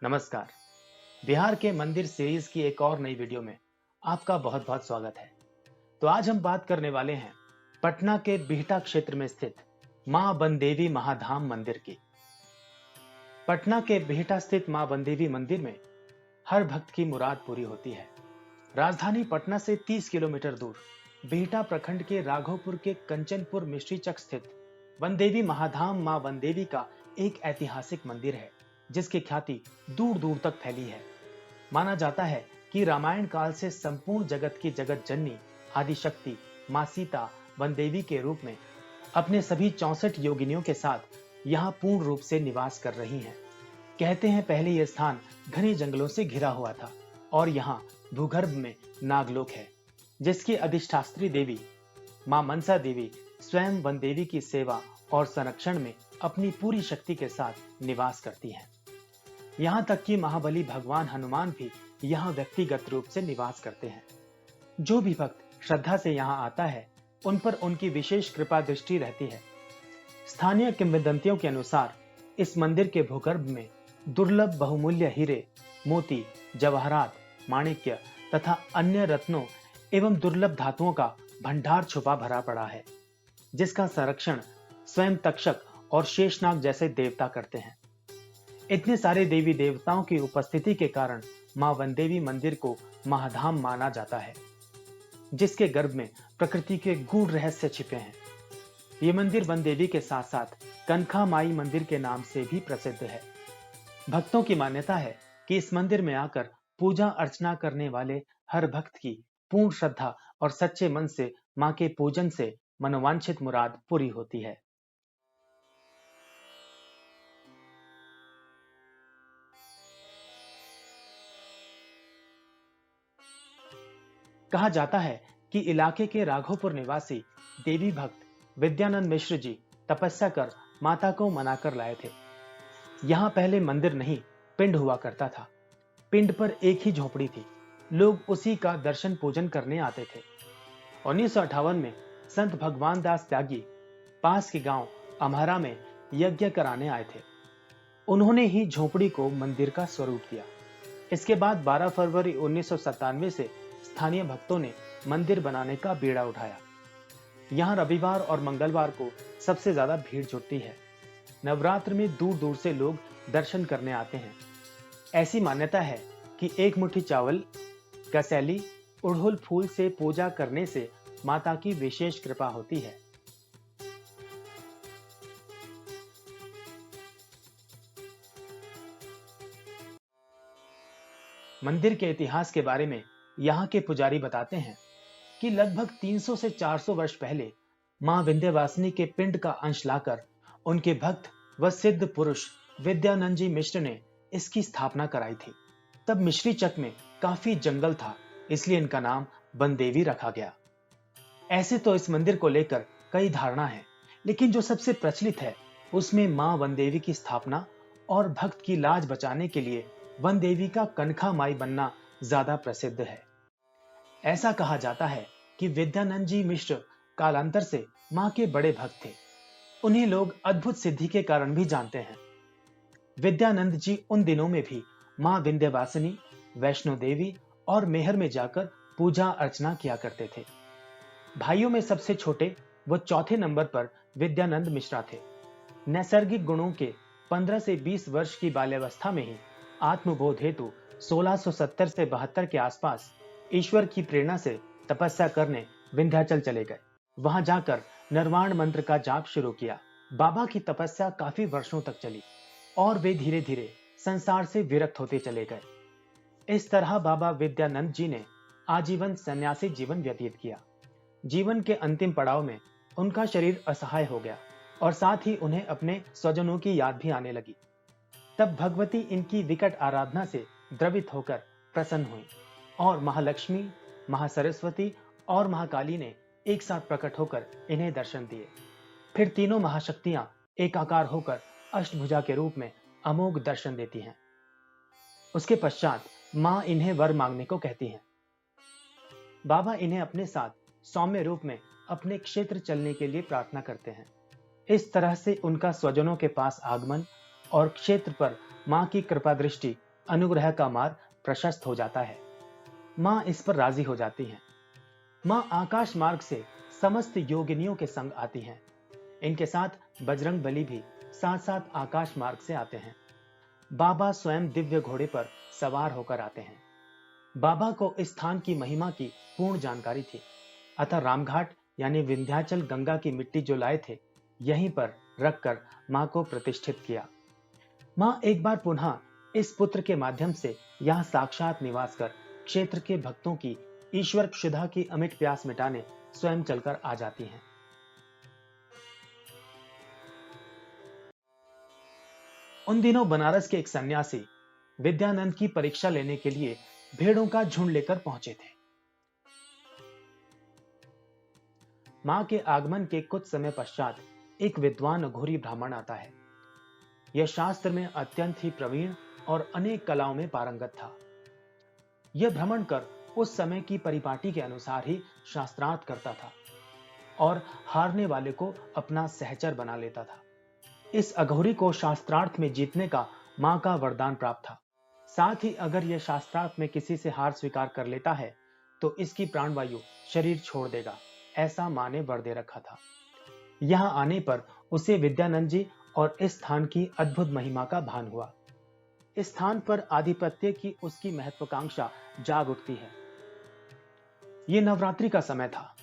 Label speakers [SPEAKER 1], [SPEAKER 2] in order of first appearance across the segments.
[SPEAKER 1] नमस्कार। बिहार के मंदिर सीरीज की एक और नई वीडियो में आपका बहुत बहुत स्वागत है। तो आज हम बात करने वाले हैं पटना के बिहटा क्षेत्र में स्थित मां बनदेवी महाधाम मंदिर की। पटना के बिहटा स्थित मां बनदेवी मंदिर में हर भक्त की मुराद पूरी होती है। राजधानी पटना से 30 किलोमीटर दूर बिहटा प्रखंड के राघोपुर के कंचनपुर मिश्री चक स्थित बनदेवी महाधाम मां बनदेवी का एक ऐतिहासिक मंदिर है, जिसकी ख्याति दूर दूर तक फैली है। माना जाता है कि रामायण काल से संपूर्ण जगत की जगत जननी आदिशक्ति मां सीता बनदेवी के रूप में अपने सभी 64 योगिनियों के साथ यहाँ पूर्ण रूप से निवास कर रही हैं। कहते हैं पहले यह स्थान घने जंगलों से घिरा हुआ था और यहाँ भूगर्भ में नागलोक है, जिसकी अधिष्ठात्री देवी मां मनसा देवी स्वयं बनदेवी की सेवा और संरक्षण में अपनी पूरी शक्ति के साथ निवास करती हैं। यहाँ तक कि महाबली भगवान हनुमान भी यहाँ व्यक्तिगत रूप से निवास करते हैं। जो भी भक्त श्रद्धा से यहाँ आता है, उन पर उनकी विशेष कृपा दृष्टि रहती है। स्थानीय किंवदंतियों के अनुसार इस मंदिर के भूगर्भ में दुर्लभ बहुमूल्य हीरे, मोती, जवाहरात, माणिक्य तथा अन्य रत्नों एवं दुर्लभ धातुओं का भंडार छुपा भरा पड़ा है, जिसका संरक्षण स्वयं तक्षक और शेषनाग जैसे देवता करते हैं। इतने सारे देवी देवताओं की उपस्थिति के कारण मां बनदेवी मंदिर को महाधाम माना जाता है, जिसके गर्भ में प्रकृति के गूढ़ रहस्य छिपे हैं। ये मंदिर बनदेवी के साथ साथ कनखा माई मंदिर के नाम से भी प्रसिद्ध है। भक्तों की मान्यता है कि इस मंदिर में आकर पूजा अर्चना करने वाले हर भक्त की पूर्ण श्रद्धा और सच्चे मन से मां के पूजन से मनोवांछित मुराद पूरी होती है। कहा जाता है कि इलाके के राघोपुर निवासी देवी भक्त विद्यानंद मिश्र जी तपस्या कर माता को मनाकर लाए थे। यहाँ पहले मंदिर नहीं, पिंड हुआ करता था। पिंड पर एक ही झोपड़ी थी। लोग उसी का दर्शन पूजन करने आते थे। 1958 में संत भगवान दास त्यागी पास के गांव अम्हारा में यज्ञ कराने आए थे। उन्होंने ही झोपड़ी को मंदिर का स्वरूप दिया। इसके बाद 12 फरवरी 1997 से स्थानीय भक्तों ने मंदिर बनाने का बीड़ा उठाया। यहाँ रविवार और मंगलवार को सबसे ज्यादा भीड़ जुटती है। नवरात्र में दूर दूर से लोग दर्शन करने आते हैं। ऐसी मान्यता है कि एक मुट्ठी चावल, कसैली, उड़हुल फूल से पूजा करने से माता की विशेष कृपा होती है। मंदिर के इतिहास के बारे में यहाँ के पुजारी बताते हैं कि लगभग 300 से 400 वर्ष पहले मां विंध्यवासिनी के पिंड का अंश लाकर उनके भक्त व सिद्ध पुरुष विद्यानंद जी मिश्र ने इसकी स्थापना कराई थी। तब मिश्री चक में काफी जंगल था, इसलिए इनका नाम बनदेवी रखा गया। ऐसे तो इस मंदिर को लेकर कई धारणा है, लेकिन जो सबसे प्रचलित है उसमें मां बनदेवी की स्थापना और भक्त की लाज बचाने के लिए बनदेवी का कनखा माई बनना ज्यादा प्रसिद्ध है। ऐसा कहा जाता है कि विद्यानंद जी मिश्र कालांतर से मां के बड़े भक्त थे। उन्हें लोग अद्भुत सिद्धि के कारण भी जानते हैं। विद्यानंद जी उन दिनों में भी मां विंध्यवासिनी, वैष्णो देवी और मेहर में जाकर पूजा अर्चना किया करते थे। भाइयों में सबसे छोटे व चौथे नंबर पर विद्यानंद मिश्रा थे। नैसर्गिक गुणों के 15 से 20 वर्ष की बाल्यावस्था में ही आत्मबोध हेतु 1670 से 72 के आसपास ईश्वर की प्रेरणा से तपस्या करने विंध्याचल चले गए। वहां जाकर निर्वाण मंत्र का जाप शुरू किया। बाबा की तपस्या काफी वर्षों तक चली और वे धीरे धीरे संसार से विरक्त होते चले गए। इस तरह बाबा विद्यानंद जी ने आजीवन सन्यासी जीवन व्यतीत किया। जीवन के अंतिम पड़ाव में उनका शरीर असहाय हो गया और साथ ही उन्हें अपने स्वजनों की याद भी आने लगी। तब भगवती इनकी विकट आराधना से द्रवित होकर प्रसन्न हुई और महालक्ष्मी, महासरस्वती और महाकाली ने एक साथ प्रकट होकर इन्हें दर्शन दिए। फिर तीनों महाशक्तियां एकाकार होकर अष्टभुजा के रूप में अमोघ दर्शन देती हैं। उसके पश्चात मां इन्हें वर मांगने को कहती हैं। बाबा इन्हें अपने साथ सौम्य रूप में अपने क्षेत्र चलने के लिए प्रार्थना करते हैं। इस तरह से उनका स्वजनों के पास आगमन और क्षेत्र पर मां की कृपा दृष्टि अनुग्रह का मार्ग प्रशस्त हो जाता है। माँ इस पर राजी हो जाती हैं। माँ आकाश मार्ग से समस्त योगिनियों के संग आती हैं। इनके साथ बजरंग बली भी साथ साथ आकाश मार्ग से आते हैं। बाबा स्वयं दिव्य घोड़े पर सवार होकर आते हैं। बाबा को इस स्थान की महिमा की पूर्ण जानकारी थी, अतः रामघाट यानी विंध्याचल गंगा की मिट्टी जो लाए थे, यहीं पर रखकर मां को प्रतिष्ठित किया। मां एक बार पुनः इस पुत्र के माध्यम से यहां साक्षात निवास कर क्षेत्र के भक्तों की ईश्वर क्षुधा की अमिट प्यास मिटाने स्वयं चलकर आ जाती हैं। उन दिनों बनारस के एक सन्यासी विद्यानंद की परीक्षा लेने के लिए भेड़ों का झुंड लेकर पहुंचे थे। मां के आगमन के कुछ समय पश्चात एक विद्वान अघोरी ब्राह्मण आता है। यह शास्त्र में अत्यंत ही प्रवीण और अनेक कलाओं में पारंगत था। यह भ्रमण कर उस समय की परिपाटी के अनुसार ही शास्त्रार्थ करता था और हारने वाले को अपना सहचर बना लेता था। इस अघोरी को शास्त्रार्थ में जीतने का मां का वरदान प्राप्त था। साथ ही अगर यह शास्त्रार्थ में किसी से हार स्वीकार कर लेता है तो इसकी प्राणवायु शरीर छोड़ देगा, ऐसा मां ने वर दे रखा था। यहां आने पर उसे विद्यानंद जी और इस स्थान की अद्भुत महिमा का भान हुआ। इस स्थान पर आधिपत्य की उसकी महत्वाकांक्षा जाग उठती है। यह नवरात्रि का समय था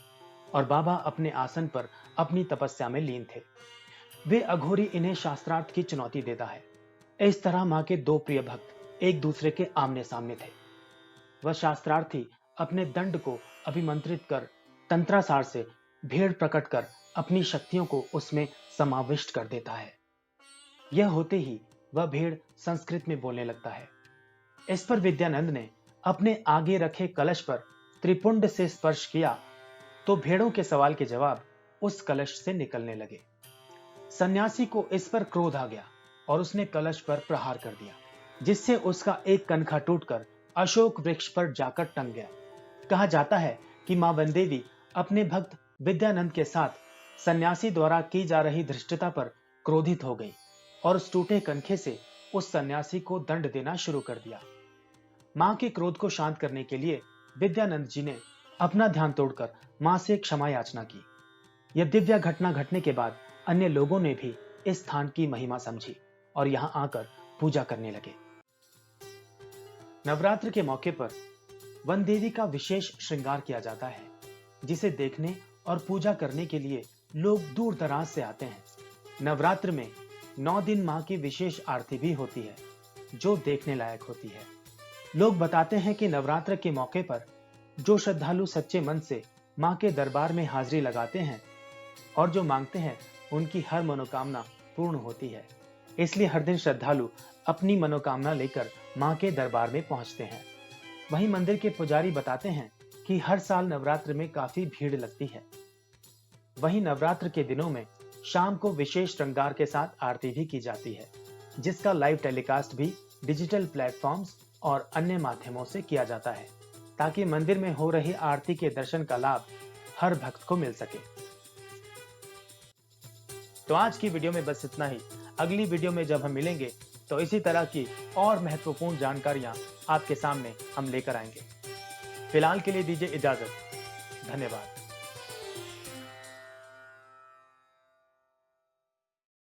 [SPEAKER 1] और बाबा अपने आसन पर अपनी तपस्या में लीन थे। वे अघोरी इन्हें शास्त्रार्थ की चुनौती देता है। इस तरह मां के दो प्रिय भक्त एक दूसरे के आमने सामने थे। वह शास्त्रार्थी अपने दंड को अभिमंत्रित कर तंत्रासार से भेड़ प्रकट कर अपनी शक्तियों को उसमें समाविष्ट कर देता है। यह होते ही वह भेड़ संस्कृत में बोलने लगता है। इस पर विद्यानंद ने अपने आगे रखे कलश पर त्रिपुंड से स्पर्श किया तो भेड़ों के सवाल के जवाब उस कलश से निकलने लगे। सन्यासी को इस पर क्रोध आ गया और उसने कलश पर प्रहार कर दिया, जिससे उसका एक कनखा टूटकर अशोक वृक्ष पर जाकर टंग गया। कहा जाता है कि मां वनदेवी अपने भक्त विद्यानंद के साथ सन्यासी द्वारा की जा रही धृष्टता पर क्रोधित हो गई और उस टूटे कनखे से उस सन्यासी को दंड देना शुरू कर दिया। मां के क्रोध को शांत करने के लिए विद्यानंद जी ने अपना ध्यान तोड़कर मां से क्षमा याचना की। यह दिव्य घटना घटने के बाद अन्य लोगों ने भी इस स्थान की महिमा समझी और यहां आकर पूजा करने लगे। नवरात्र के मौके पर वन देवी का विशेष श्रृंगार किया जाता है, जिसे देखने और पूजा करने के लिए लोग दूर दराज से आते हैं। नवरात्र में 9 दिन मां की विशेष आरती भी होती है, जो देखने लायक होती है। लोग बताते हैं कि नवरात्र के मौके पर जो श्रद्धालु सच्चे मन से मां के दरबार में हाजिरी लगाते हैं और जो मांगते हैं, उनकी हर मनोकामना पूर्ण होती है। इसलिए हर दिन श्रद्धालु अपनी मनोकामना लेकर मां के दरबार में पहुंचते हैं। वहीं मंदिर के पुजारी बताते हैं कि हर साल नवरात्र में काफी भीड़ लगती है। वहीं नवरात्र के दिनों में शाम को विशेष श्रृंगार के साथ आरती भी की जाती है, जिसका लाइव टेलीकास्ट भी डिजिटल प्लेटफॉर्म्स और अन्य माध्यमों से किया जाता है, ताकि मंदिर में हो रही आरती के दर्शन का लाभ हर भक्त को मिल सके। तो आज की वीडियो में बस इतना ही। अगली वीडियो में जब हम मिलेंगे तो इसी तरह की और महत्वपूर्ण जानकारियां आपके सामने हम लेकर आएंगे। फिलहाल के लिए दीजिए इजाजत। धन्यवाद।